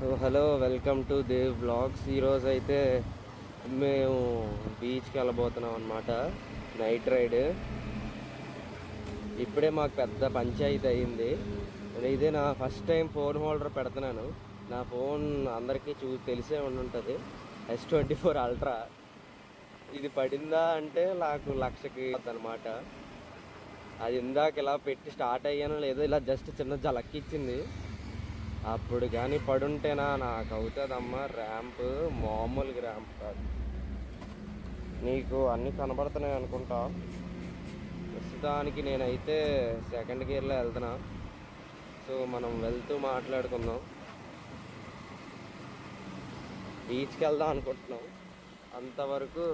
So hello, welcome to Dev blogs. ఈరోజు అయితే మేము బీచ్కి వెళ్ళబోతున్నాం అన్నమాట. Night ride. ఇప్పుడే మాకు పెద్ద పంచాయతీ అయింది. ఇదే నా ఫస్ట్ టైం ఫోన్ హోల్డర్ పెడుతున్నాను. నా ఫోన్ అందరికీ తెలిసే ఉండుంటుంది, S24 అల్ట్రా. ఇది పడిందా అంటే నాకు లక్షకి అనమాట. అది ఇందాక ఇలా పెట్టి స్టార్ట్ అయ్యానో లేదో ఇలా జస్ట్ చిన్న జలక్కిచ్చింది. అప్పుడు కానీ పడుంటేనా నాకు అవుతుందమ్మా. ర్యాంప్ మామూలుగా ర్యాంప్ కాదు. నీకు అన్నీ కనబడుతున్నాయి అనుకుంటా. ప్రస్తుతానికి నేనైతే సెకండ్ గేర్లో వెళ్తున్నా. సో మనం వెళ్తూ మాట్లాడుకుందాం. బీచ్కి వెళ్దాం అనుకుంటున్నాం. అంతవరకు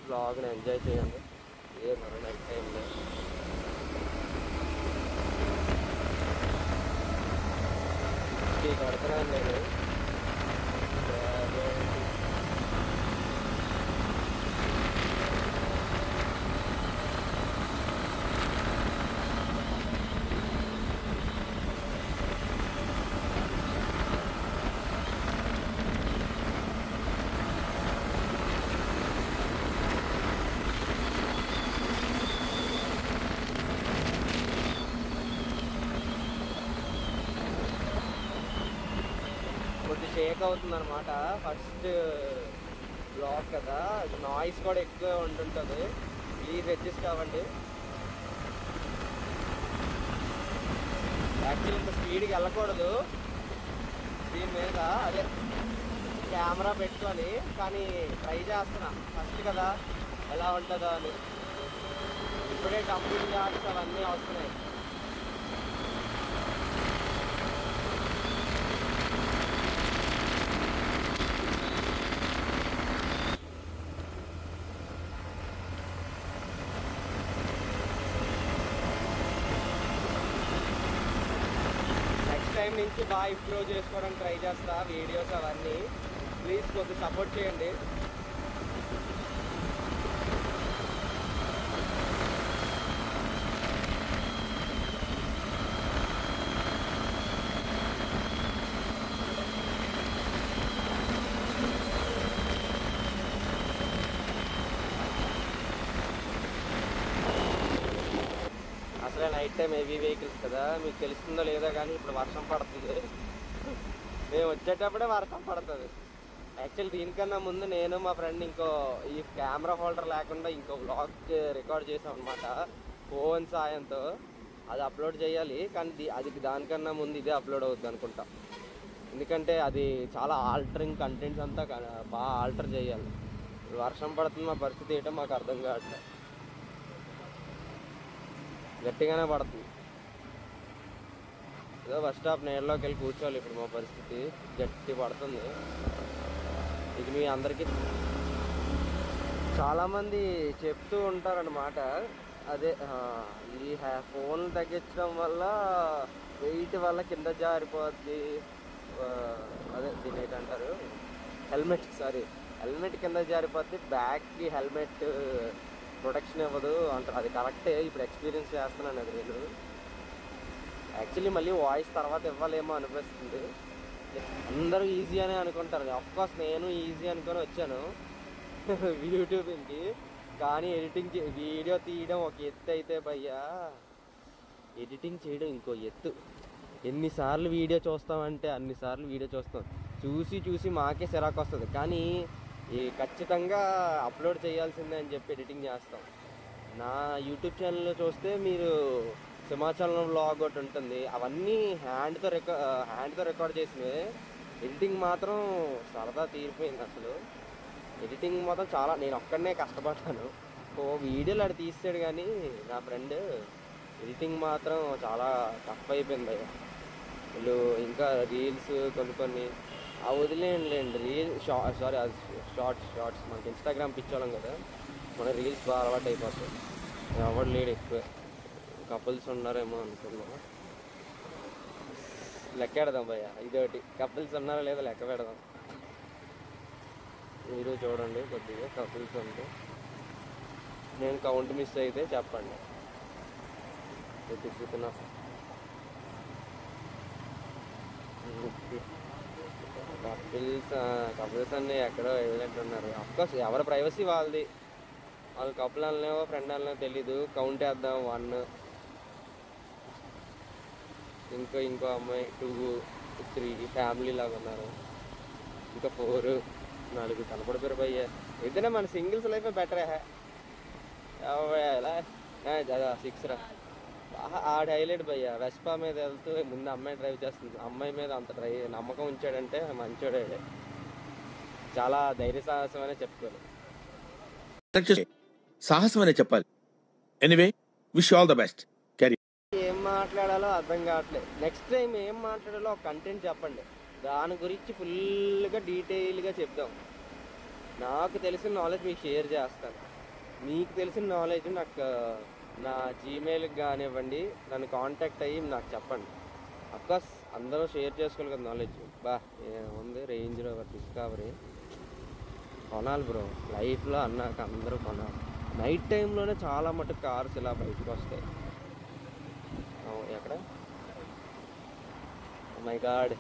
బ్లాగ్ని ఎంజాయ్ చేయండి. ఏ మన నైట్ టైంలో కడుతున్నాను నేను. కొద్ది షేక్ అవుతుంది అనమాట. ఫస్ట్ బ్లాక్ కదా, నాయిస్ కూడా ఎక్కువ ఉంటుంటుంది. ప్లీజ్ అడ్జస్ట్ అవ్వండి. యాక్చువల్లీ ఇంత స్పీడ్కి వెళ్ళకూడదు దీని మీద, అదే కెమెరా పెట్టుకొని. కానీ ట్రై చేస్తున్నా ఫస్ట్ కదా, ఎలా ఉంటుందో అని. ఇప్పుడే కంప్లీట్ షాట్స్ అవన్నీ వస్తున్నాయి. టైం నుంచి బాగా ఇంప్రూవ్ చేసుకోవడానికి ట్రై చేస్తా వీడియోస్ అవన్నీ. ప్లీజ్ కొద్దిగా సపోర్ట్ చేయండి. అసలే నైట్ టైం హెవీ వెహికల్స్ కదా, మీకు తెలుస్తుందో లేదో కానీ ఇప్పుడు వర్షం పడుతుంది. మేము వచ్చేటప్పుడే వర్షం పడుతుంది. యాక్చువల్లీ దీనికన్నా ముందు నేను మా ఫ్రెండ్ ఈ కెమెరా హోల్డర్ లేకుండా ఇంకో వ్లాగ్ రికార్డ్ చేసాం అనమాట ఫోన్ సాయంతో. అది అప్లోడ్ చేయాలి, కానీ అది దానికన్నా ముందు ఇదే అప్లోడ్ అవుద్ది అనుకుంటా. ఎందుకంటే అది చాలా ఆల్టరింగ్ కంటెంట్స్ అంతా బాగా ఆల్టర్ చేయాలి. వర్షం పడుతుంది, మా పరిస్థితి ఏంటో మాకు అర్థం కావట్లేదు. గట్టిగానే పడుతుంది. ఏదో బస్ స్టాప్ నేరులోకి వెళ్ళి కూర్చోవాలి. ఇప్పుడు మా పరిస్థితి గట్టి పడుతుంది. ఇది మీ అందరికీ చాలామంది చెప్తూ ఉంటారనమాట. అదే ఈ ఫోన్ తగ్గించడం వల్ల వెయిట్ వల్ల కింద జారిపోద్ది. అదే దీని ఏంటంటారు, హెల్మెట్ కింద జారిపోద్ది, బ్యాక్కి హెల్మెట్ ప్రొటెక్షన్ ఇవ్వదు అంటారు. అది కరెక్టే. ఇప్పుడు ఎక్స్పీరియన్స్ చేస్తున్నాను అది నేను. యాక్చువల్లీ మళ్ళీ వాయిస్ తర్వాత ఇవ్వాలేమో అనిపిస్తుంది. అందరూ ఈజీ అనే అనుకుంటారు. అఫ్కోర్స్ నేను ఈజీ అనుకొని వచ్చాను యూట్యూబ్కి. కానీ వీడియో తీయడం ఒక ఎత్తు అయితే భయ్యా, ఎడిటింగ్ చేయడం ఇంకో ఎత్తు. ఎన్నిసార్లు వీడియో చూస్తామంటే అన్నిసార్లు వీడియో చూస్తాం. చూసి మాకే సిరాకు వస్తుంది. కానీ ఖచ్చితంగా అప్లోడ్ చేయాల్సిందే అని చెప్పి ఎడిటింగ్ చేస్తాం. నా యూట్యూబ్ ఛానల్లో చూస్తే మీరు సింహాచలం వ్లాగ్ ఒకటి ఉంటుంది. అవన్నీ హ్యాండ్తో రికార్డ్ చేసినవి. ఎడిటింగ్ మాత్రం సరదా తీరిపోయింది. అసలు ఎడిటింగ్ మాత్రం చాలా నేను ఒక్కడనే కష్టపడ్డాను. వీడియోలు అది తీసాడు కానీ నా ఫ్రెండ్ ఎడిటింగ్ మాత్రం చాలా టఫ్ అయిపోయింది అయ్యా. వీళ్ళు ఇంకా రీల్స్ కొన్ని వదిలేండి. షార్ట్స్ మనకి ఇన్స్టాగ్రామ్ పిచ్చోళ్ళం కదా, మన రీల్స్ బాగా అలవాటు అయిపోతాయి. ఎవరు లేడు ఎక్కువ, కపుల్స్ ఉన్నారేమో అనుకున్నాం. లెక్క పెడదాం భయ్య, ఇదొకటి. కపుల్స్ ఉన్నారో లేదో లెక్క పెడదాం. మీరు చూడండి కొద్దిగా కపుల్స్ ఉంటే. నేను కౌంట్ మిస్ అయితే చెప్పండి. వెతుకుతున్నా. కపుల్స్ కపుల్స్ అన్నీ ఎక్కడో వెళ్ళినట్టున్నారు. అఫ్కోర్స్ ఎవరి ప్రైవసీ వాళ్ళది. వాళ్ళు కపుల్ అనలేమో ఫ్రెండ్ అనలేమో తెలీదు. కౌంట్ వేద్దాం 1, ఇంకో అమ్మాయి 2, 3 ఫ్యామిలీ లాగా ఉన్నారు. ఇంకా 4, 4 కనపడిపోయారు భయ్య. ఏదైనా మన సింగిల్స్ లైఫ్ బెటరే. ఎలా 6 రా. ఆడ హైలైట్ భయ్య. వెస్పా మీద వెళ్తూ ముందు అమ్మాయి డ్రైవ్ చేస్తుంది. అమ్మాయి మీద అంత నమ్మకం ఉంచాడంటే మంచోడే. చాలా ధైర్య సాహసం అనే చెప్పుకోవాలి. సాహసం అనే చెప్పాలి. Anyway wish all the best. ఏం మాట్లాడాలో అర్థం కావట్లేదు. నెక్స్ట్ టైం ఏం మాట్లాడాలో ఒక కంటెంట్ చెప్పండి. దాని గురించి ఫుల్గా డీటెయిల్గా చెప్దాం. నాకు తెలిసిన నాలెడ్జ్ మీకు షేర్ చేస్తాను. మీకు తెలిసిన నాలెడ్జ్ నాకు నా జీమెయిల్కి కానివ్వండి, నన్ను కాంటాక్ట్ అయ్యి నాకు చెప్పండి. అఫ్కోర్స్ అందరూ షేర్ చేసుకోవాలి కదా నాలెడ్జ్. ఏముంది, రేంజ్ రోవర్ డిస్కవరీ కొనాలి బ్రో. లైఫ్లో అన్నాక అందరూ కొనాలి. నైట్ టైంలోనే చాలా మటుకు కార్స్ ఇలా బయటకు వస్తాయి. ఎక్కడ మై గాడ్,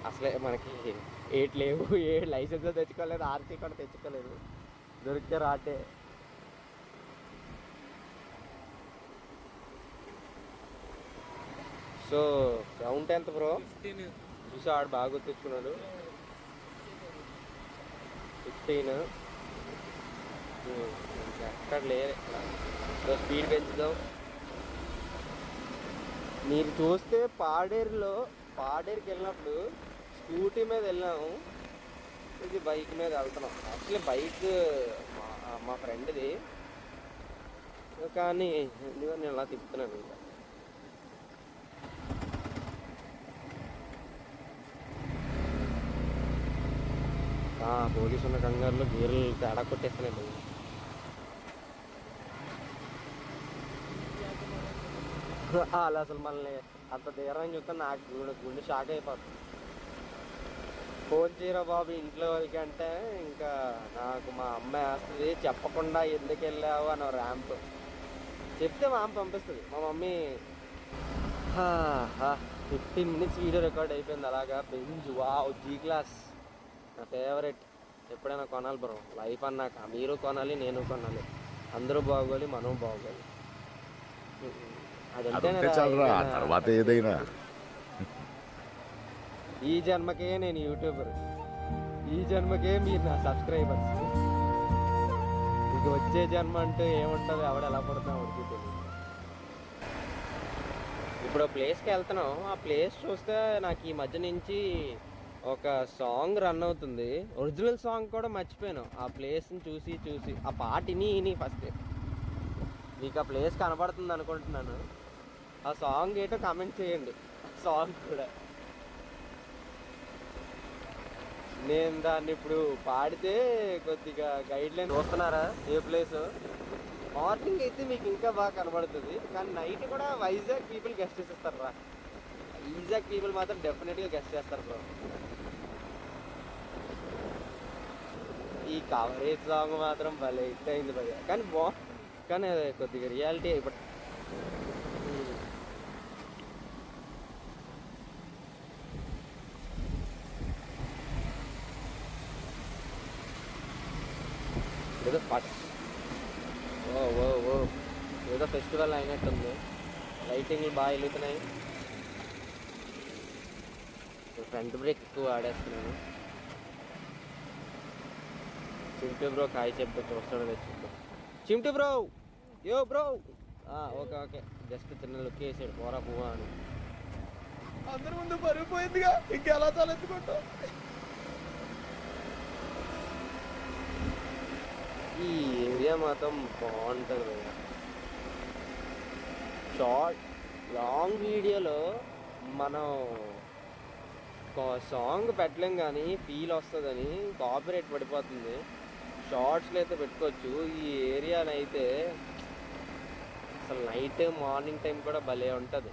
అసలే మనకి 8 లేవు. 7 లైసెన్స్ తెచ్చుకోలేదు, ఆర్సీ కూడా తెచ్చుకోలేదు. దొరికితే రాటే. సో కౌంట్ ఎంత బ్రో? 15. చూసి ఆడు బాగా గుర్తించుకున్నాడు. 15 ఎక్కడ లేదు. సో స్పీడ్ పెంచుదాం. మీరు చూస్తే పాడేరుకి వెళ్ళినప్పుడు స్కూటీ మీద వెళ్ళాము, ఇది బైక్ మీద వెళ్తున్నాం. యాక్చువల్లీ బైక్ మా ఫ్రెండ్ది, కానీ ఎందుకో నేను అలా తిప్పుతున్నాను. ఇంకా పోలీసు ఉన్న కంగారులో గేర్లు తేడా కొట్టేస్తున్నాను. వాళ్ళు అసలు మనల్ని అంత తీవ్రంగా చూస్తే నాకు గుండె షాక్ అయిపోతుంది. ఫోన్ చేయరా బాబు ఇంట్లో వాళ్ళకి అంటే ఇంకా నాకు మా అమ్మ వేస్తుంది, చెప్పకుండా ఎందుకు వెళ్ళావు అని ర్యాంప్ చెప్తే మా అమ్మ పంపిస్తుంది. మా మమ్మీ 15 మినిట్స్ వీడియో రికార్డ్ అయిపోయింది. అలాగా బెంజ్ వావ్ జీ క్లాస్ నా ఫేవరెట్. ఎప్పుడైనా కొనాలి బ్రో. లైఫ్ అన్నాక మీరు కొనాలి, నేను కొనాలి, అందరూ బాగోవాలి, మనం బాగోవాలి. తర్వాత ఏదైనా. ఈ జన్మకే నేను యూట్యూబర్, ఈ జన్మకే మీరు నా సబ్స్క్రైబర్స్. ఇంక వచ్చే జన్మ అంటూ ఏముంటుంది, ఎవడు ఎలా పడుతున్నా ఉడికి తెలియదు. ఇప్పుడు ప్లేస్కి వెళ్తున్నాం. ఆ ప్లేస్ చూస్తే నాకు ఈ మధ్య నుంచి ఒక సాంగ్ రన్ అవుతుంది. ఒరిజినల్ సాంగ్ కూడా మర్చిపోయాను. ఆ ప్లేస్ని చూసి ఆ పాట ఇని ఫస్ట్ మీకు ఆ ప్లేస్ కనబడుతుంది అనుకుంటున్నాను. ఆ సాంగ్ ఏంటో కామెంట్ చేయండి. సాంగ్ కూడా నేను దాన్ని ఇప్పుడు పాడితే కొద్దిగా గైడ్ లైన్ చూస్తున్నారా ఏ ప్లేస్. మార్నింగ్ అయితే మీకు ఇంకా బాగా కనబడుతుంది, కానీ నైట్ కూడా వైజాగ్ పీపుల్ గెస్ట్ చేసేస్తారు రా. వైజాగ్ పీపుల్ మాత్రం డెఫినెట్గా గెస్ట్ చేస్తారు బ్రో. ఈ కవరేజ్ సాంగ్ మాత్రం భలే హిట్ అయింది భయ్య. కానీ కొద్దిగా రియాలిటీ ఇప్పుడు ఏదో ఫస్ట్ ఏదో ఫెస్టివల్ అయినట్టుంది. లైటింగ్లు బాగా వెలుగుతున్నాయి. ఫ్రంట్ బ్రేక్ ఎక్కువ ఆడేస్తున్నాను. చింటూ బ్రో కాయ చెప్తే చూస్తాడు తెచ్చుకుంటాం. Chintu bro, yo bro. Okay just చిన్న లుక్ వేసాడు, పోరా పువ్వా అని. అందరి ముందు పరిగిపోయిందిగా, ఇంకెలా తలెత్తుకుంటాం. ఈ ఏరియా మాత్రం బాగుంటుంది కదా. షార్ట్ లాంగ్ వీడియోలో మనం సాంగ్ పెట్టలేం కానీ ఫీల్ వస్తుందని కాపీరైట్ పడిపోతుంది. షార్ట్స్లో అయితే పెట్టుకోవచ్చు. ఈ ఏరియానైతే అసలు నైట్ మార్నింగ్ టైం కూడా భలే ఉంటుంది.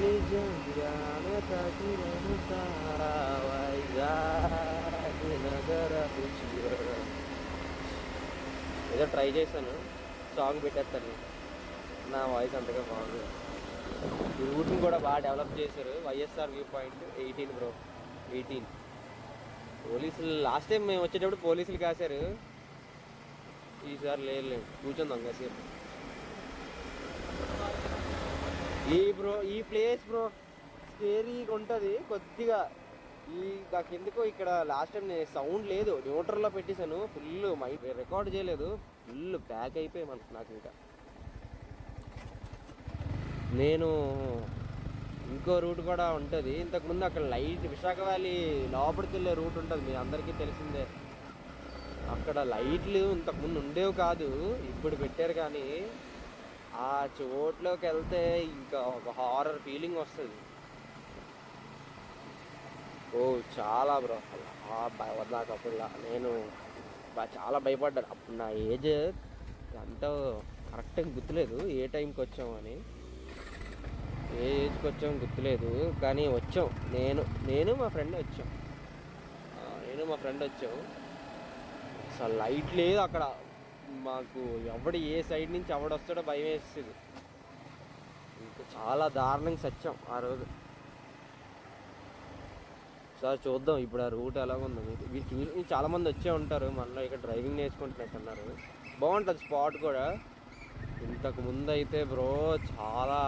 నిజంగానే తగిన వైజాగ్ ఏదో ట్రై చేశాను, సాంగ్ పెట్టేస్తాను, నా వాయిస్ అంతగా బాగుంది. ఈ రూట్ని కూడా బాగా డెవలప్ చేశారు. YSR view point 18 bro, 18. పోలీసులు లాస్ట్ టైం మేము వచ్చేటప్పుడు పోలీసులు కాశారు, ఈసారి లేదు. కూర్చుందాం కాసేపు. ఈ ప్లేస్ బ్రో స్కేరీగా ఉంటుంది కొద్దిగా. నాకు ఎందుకో ఇక్కడ లాస్ట్ టైం నేను సౌండ్ లేదు, న్యూట్రల్లో పెట్టేశాను, ఫుల్ మైండ్ రికార్డ్ చేయలేదు, ఫుల్ బ్యాక్ అయిపోయి నాకు ఇంకా. నేను ఇంకో రూట్ కూడా ఉంటుంది, ఇంతకుముందు అక్కడ లైట్ విశాఖ వ్యాలీ లోపలికి వెళ్ళే రూట్ ఉంటుంది, మీ అందరికీ తెలిసిందే. అక్కడ లైట్లు ఇంతకుముందు ఉండేవి కాదు, ఇప్పుడు పెట్టారు. కానీ ఆ చోట్లోకి వెళ్తే ఇంకా ఒక హారర్ ఫీలింగ్ వస్తుంది. ఓ చాలా బ్రో, నాకు అప్పుడు నేను చాలా భయపడ్డాను. అప్పుడు నా ఏజ్ అంతా కరెక్ట్గా గుర్తులేదు, ఏ టైంకి వచ్చామని, ఏ ఏజ్కి వచ్చాము గుర్తులేదు. కానీ వచ్చాం, నేను మా ఫ్రెండ్ వచ్చాం. అసలు లైట్ లేదు అక్కడ. మాకు ఏ సైడ్ నుంచి ఎవడొస్తాడో భయం వేస్తుంది. ఇంకా చాలా దారుణంగా సచ్చాం ఆ రోజు. సార్ చూద్దాం ఇప్పుడు ఆ రూట్ ఎలాగుందో. మీరు చూసి చాలామంది వచ్చే ఉంటారు, మనలో ఇక్కడ డ్రైవింగ్ నేర్చుకుంటున్నట్టున్నారు. బాగుంటుంది స్పాట్ కూడా. ఇంతకు ముందు అయితే బ్రో చాలా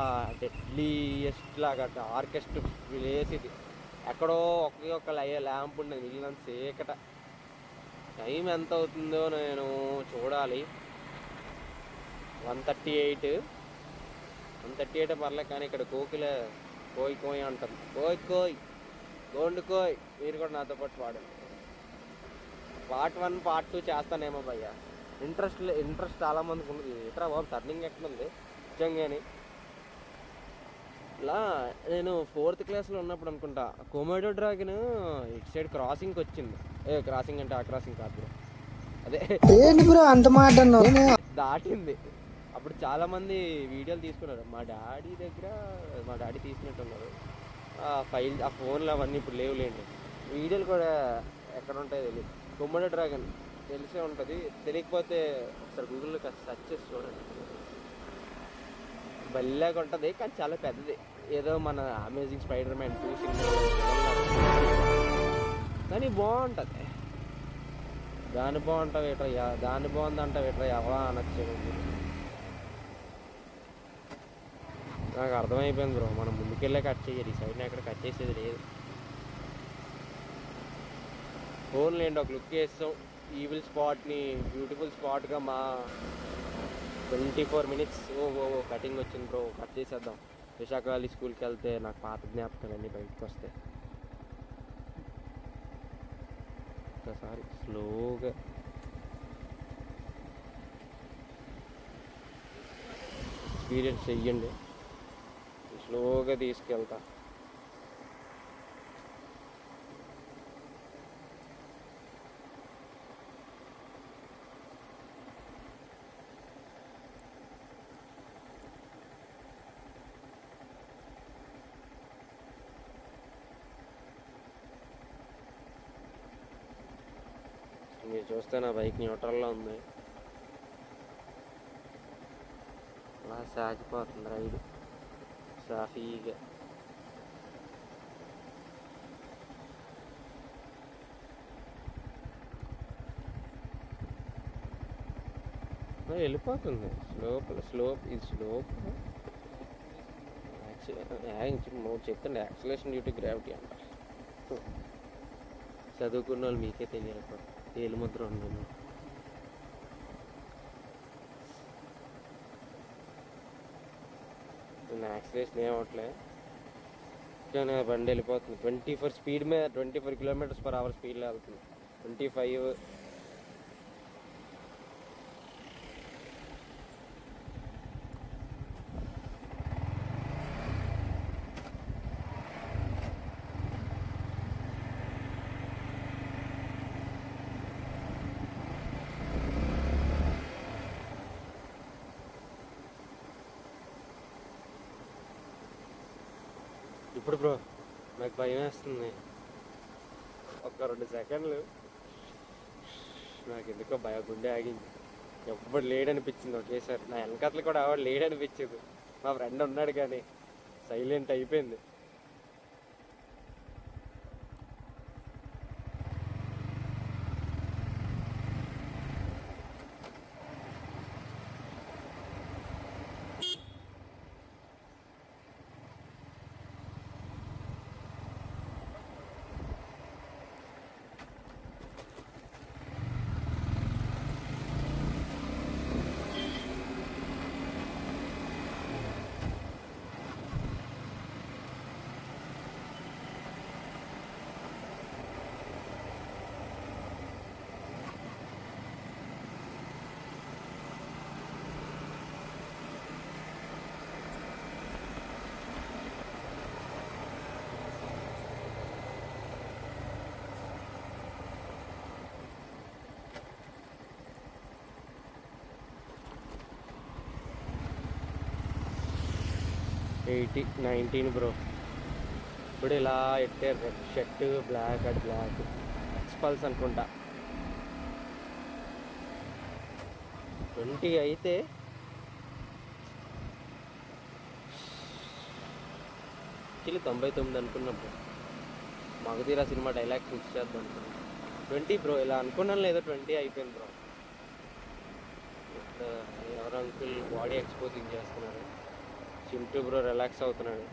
డెడ్లీయెస్ట్ లాగా ఆర్కెస్ట్ ప్లేస్ ఇది. ఎక్కడో ఒక ల్యాంప్ ఉండేది, మిగిలినంత చీకట. టైం ఎంత అవుతుందో నేను చూడాలి. 138 పర్లేదు. కానీ ఇక్కడ కోకిల కోయి అంటుంది, కోయ్ గోండు కోయ్. మీరు కూడా నాతో పాటు పాడండి. పార్ట్ 1 పార్ట్ 2 చేస్తానేమో భయ్య. ఇంట్రెస్ట్ చాలా మందికి ఉంది. ఇట్రా బాబు టర్నింగ్ ఎట్లుంది నిజంగాని. ఇలా నేను 4th క్లాస్లో ఉన్నప్పుడు అనుకుంటా, కొమోడో డ్రాగన్ ఇటు సైడ్ క్రాసింగ్కి వచ్చింది. క్రాసింగ్ అంటే ఆ క్రాసింగ్ కాదు బ్రో, అదే అంత మాట దాటింది. అప్పుడు చాలామంది వీడియోలు తీసుకున్నారు. మా డాడీ తీసుకున్నట్టున్నారు. ఆ ఫోన్లు అవన్నీ ఇప్పుడు లేవులేండి. వీడియోలు కూడా ఎక్కడ ఉంటాయో తెలియదు. కొమోడో డ్రాగన్ తెలిసే ఉంటుంది, తెలియకపోతే ఒకసారి గూగుల్లో సెర్చ్ చేసి చూడండి. బల్లాగా ఉంటుంది కానీ చాలా పెద్దది. ఏదో మన అమేజింగ్ స్పైడర్ మ్యాన్ 2 సినిమా కానీ బాగుంటుంది. దాని బాగుందంటావు ఎట్రా ఎవరా అనొచ్చు. నాకు అర్థమైపోయింది బ్రో, మనం ముందుకెళ్ళే కట్ చేయాలి, ఈ సైడ్ని ఎక్కడ కట్ చేసేది లేదు. ఫోన్ లేండి ఒక లుక్ వేస్తాం ఈవిల్ స్పాట్ని బ్యూటిఫుల్ స్పాట్గా. మా 24 minutes కటింగ్ వచ్చింది బ్రో, కట్ చేసేద్దాం. విశాఖ వ్యాలీ స్కూల్కి వెళ్తే నాకు పాత జ్ఞాపకాలన్నీ బయటకు వస్తాయి. ఒకసారి స్లోగా ఎక్స్పీరియన్స్ చెయ్యండి, స్లోగా తీసుకెళ్తా. మీరు చూస్తే నా బైక్ న్యూట్రల్లో ఉంది, అలా సాగిపోతుంది రైడ్ సాఫీగా. వెళ్ళిపోతుంది స్లోప్ చెప్తాను. యాక్సిలేషన్ డ్యూ టు గ్రావిటీ అంట. చదువుకున్న వాళ్ళు మీకే తెలియదు, ఏలుముద్ర ఉంది. యాక్సిలేషన్ ఏమవట్లే కానీ బండి వెళ్ళిపోతుంది. 24 స్పీడ్ మీద 24 km/h స్పీడ్లో వెళ్తుంది. 25. ఇప్పుడు బ్రో నాకు భయం వేస్తుంది. ఒక 2 సెకండ్లు నాకు ఎందుకో గుండె ఆగింది. ఎవ్వడు లేడనిపించింది ఒకేసారి. నా వెనకతలు కూడా ఎవరు లేడనిపించింది. మా ఫ్రెండ్ ఉన్నాడు కానీ సైలెంట్ అయిపోయింది. Eighty 19 bro. ఇప్పుడు ఇలా ఎట్టారు రెడ్ షర్ట్ బ్లాక్ ఎక్స్పల్స్ అనుకుంటా. 20 అయితే యాక్చువల్లీ 99 అనుకున్నప్పుడు మగధీరా సినిమా డైలాగ్ ఫిక్స్ చేద్దాం అనుకున్నాం. 20 బ్రో, ఇలా అనుకున్నాను లేదో 20 అయిపోయింది బ్రో. ఎవరు అంకుల్ బాడీ ఎక్స్పోజింగ్ చేస్తున్నారు. చింటూ బ్రో రిలాక్స్ అవుతున్నాడు.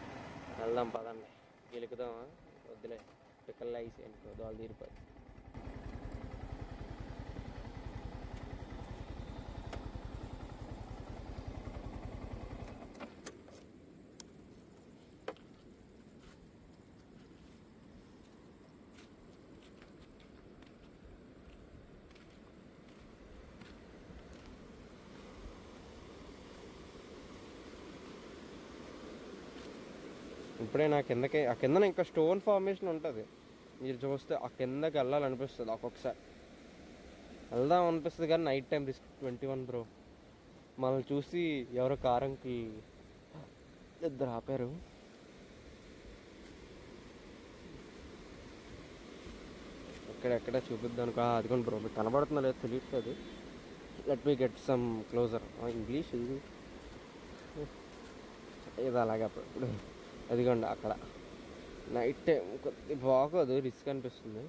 వెళ్దాం పదండి. గెలుకుదామా? వద్దులే, పిక్కల్లో ఐసి అనుకో దోలు తీరిపోయి. ఇప్పుడే నా కిందకి, ఆ కిందన ఇంకా స్టోన్ ఫార్మేషన్ ఉంటుంది. మీరు చూస్తే ఆ కిందకి వెళ్ళాలనిపిస్తుంది. ఒక్కొక్కసారి వెళ్దాం అనిపిస్తుంది కానీ నైట్ టైం రిస్క్. 21 బ్రో. మనల్ని చూసి ఎవరో కారంకి ఇద్దరు ఆపారు. ఎక్కడెక్కడ చూపిద్దాం అనుకో. అదిగోండి బ్రో, మీకు కనబడుతుందో లేదో తెలియట్లేదు. Let me get some closer. English ఇది అలాగే అప్పుడు. అదిగోండి అక్కడ నైట్ టైం కొద్ది బాగోదు, రిస్క్ అనిపిస్తుంది.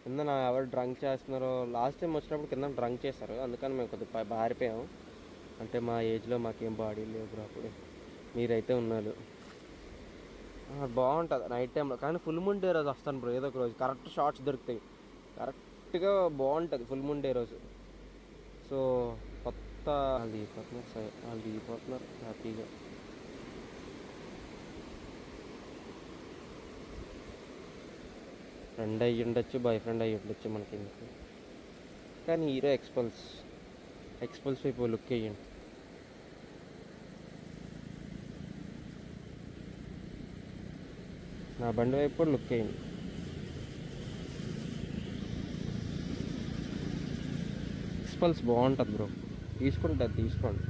కింద నా ఎవరు డ్రంక్ చేస్తున్నారో. లాస్ట్ టైం వచ్చినప్పుడు కింద డ్రంక్ చేశారు, అందుకని మేము కొద్దిగా బారిపోయాము. అంటే మా ఏజ్లో మాకేం బాడీ లేవు బ్రో అప్పుడు. మీరైతే ఉన్నారు. బాగుంటుంది నైట్ టైంలో. కానీ ఫుల్ మూన్ డే రోజు వస్తాను బ్రో. ఏదో ఒక రోజు కరెక్ట్ షార్ట్స్ దొరుకుతాయి. కరెక్ట్గా బాగుంటుంది ఫుల్ మూన్ డే రోజు. సో కొత్త వాళ్ళు దిగిపోతున్నారు హ్యాపీగా. ఫ్రెండ్ అయ్యి ఉండొచ్చు, బాయ్ ఫ్రెండ్ అయ్యి ఉండొచ్చు, మనకి ఎందుకు. కానీ హీరో ఎక్స్పల్స్ వైపు లుక్ వేయండి. నా బండి వైపు కూడా లుక్ వేయండి. ఎక్స్పల్స్ బాగుంటుంది బ్రో. తీసుకోండి.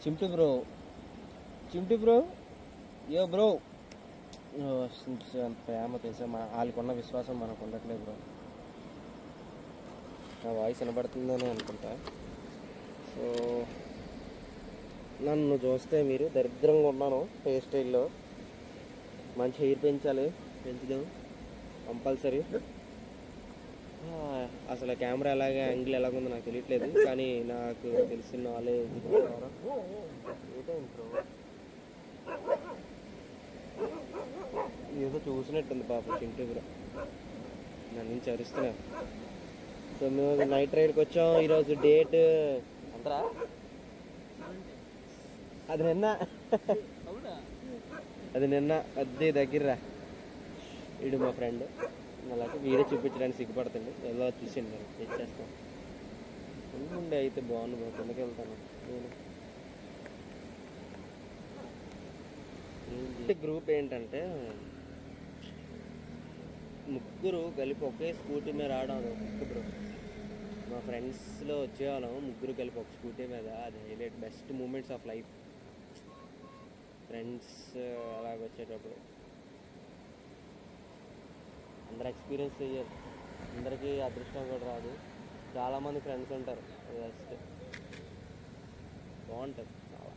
Chintu bro yo bro. ప్రేమ తెలుసా, వాళ్ళకున్న విశ్వాసం మనకు ఉండట్లేదు బ్రో. నా వాయిస్ వినబడుతుందని అనుకుంటా. సో నన్ను చూస్తే మీరు దరిద్రంగా ఉన్నాను. హెయిర్ స్టైల్లో మంచి హెయిర్ పెంచుదాం కంపల్సరీ. అసలు కెమెరా ఎలాగే యాంగిల్ ఎలాగుందో నాకు తెలియట్లేదు, కానీ నాకు తెలిసిన నాలెడ్జ్ ఏదో చూసినట్టుంది పాపం చింటూ బ్రో. నన్ను నుంచి అరుస్తున్నారు. సో మేము నైట్ రైడ్కి వచ్చాం. ఈరోజు డేట్ అంతరా అది నిన్న అద్దె దగ్గర. వీడు మా ఫ్రెండ్. అలాగే వీడే చూపించడానికి సిగ్గుపడుతుంది. ఎలా చూసిండు నేను తెచ్చేస్తాను. ఉండే అయితే బాగుంది బ్రో. కిందకి వెళ్తాను నేను. గ్రూప్ ఏంటంటే ముగ్గురు కలిపి ఒకే స్కూటీ మీద రావడం. అది బ్రో. మా ఫ్రెండ్స్లో వచ్చేవాళ్ళం ముగ్గురు కలిపి ఒక స్కూటీ మీద. అది highlight, best moments of life. Friends అలాగ వచ్చేటప్పుడు అందరూ ఎక్స్పీరియన్స్ చెయ్యాలి. అందరికీ అదృష్టం కూడా రాదు. చాలామంది ఫ్రెండ్స్ ఉంటారు, జస్ట్ బాగుంటుంది చాలా.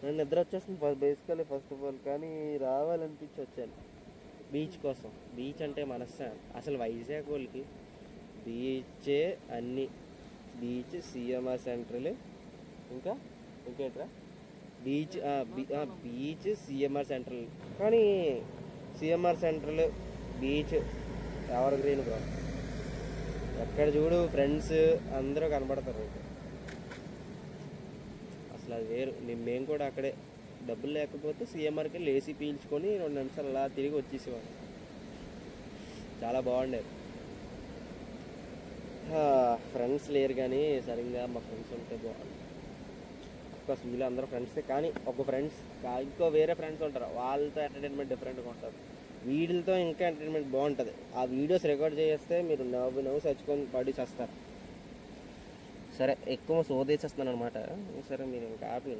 నేను నిద్ర వచ్చేస్తుంది బేసికలీ ఫస్ట్ ఆఫ్ ఆల్, కానీ రావాలనిపించి వచ్చాను బీచ్ కోసం. బీచ్ అంటే మనశ్శాంతి. అసలు వైజాగ్ వాళ్ళకి బీచే అన్నీ. బీచ్, సిఎంఆర్ సెంట్రల్, ఇంకా ఇంకేట్రా బీచ్, బీచ్ సిఎంఆర్ సెంట్రల్. కానీ CMR central beach ever green bro. ఎక్కడ చూడు ఫ్రెండ్స్ అందరూ కనబడతారు. అసలు అది వేరు. మేము కూడా అక్కడే డబ్బులు లేకపోతే సిఎంఆర్కి లేసి పీల్చుకొని 2 నిమిషాలు అలా తిరిగి వచ్చేసేవాడు. చాలా బాగుండేది. ఫ్రెండ్స్ లేరు కానీ సరిగ్గా మా ఫ్రెండ్స్ ఉంటే బాగుంది. అఫ్కోర్స్ వీళ్ళు అందరూ ఫ్రెండ్సే, కానీ ఒక ఫ్రెండ్స్ ఇంకో వేరే ఫ్రెండ్స్ ఉంటారు, వాళ్ళతో ఎంటర్టైన్మెంట్ డిఫరెంట్గా ఉంటుంది. వీడితో ఇంకా ఎంటర్టైన్మెంట్ బాగుంటుంది. ఆ వీడియోస్ రికార్డ్ చేస్తే మీరు నవ్వు చచ్చుకొని పడి చేస్తారు. సరే ఎక్కువ సోదేసేస్తున్నాను అనమాట. సరే మీరు ఇంకా ఆపి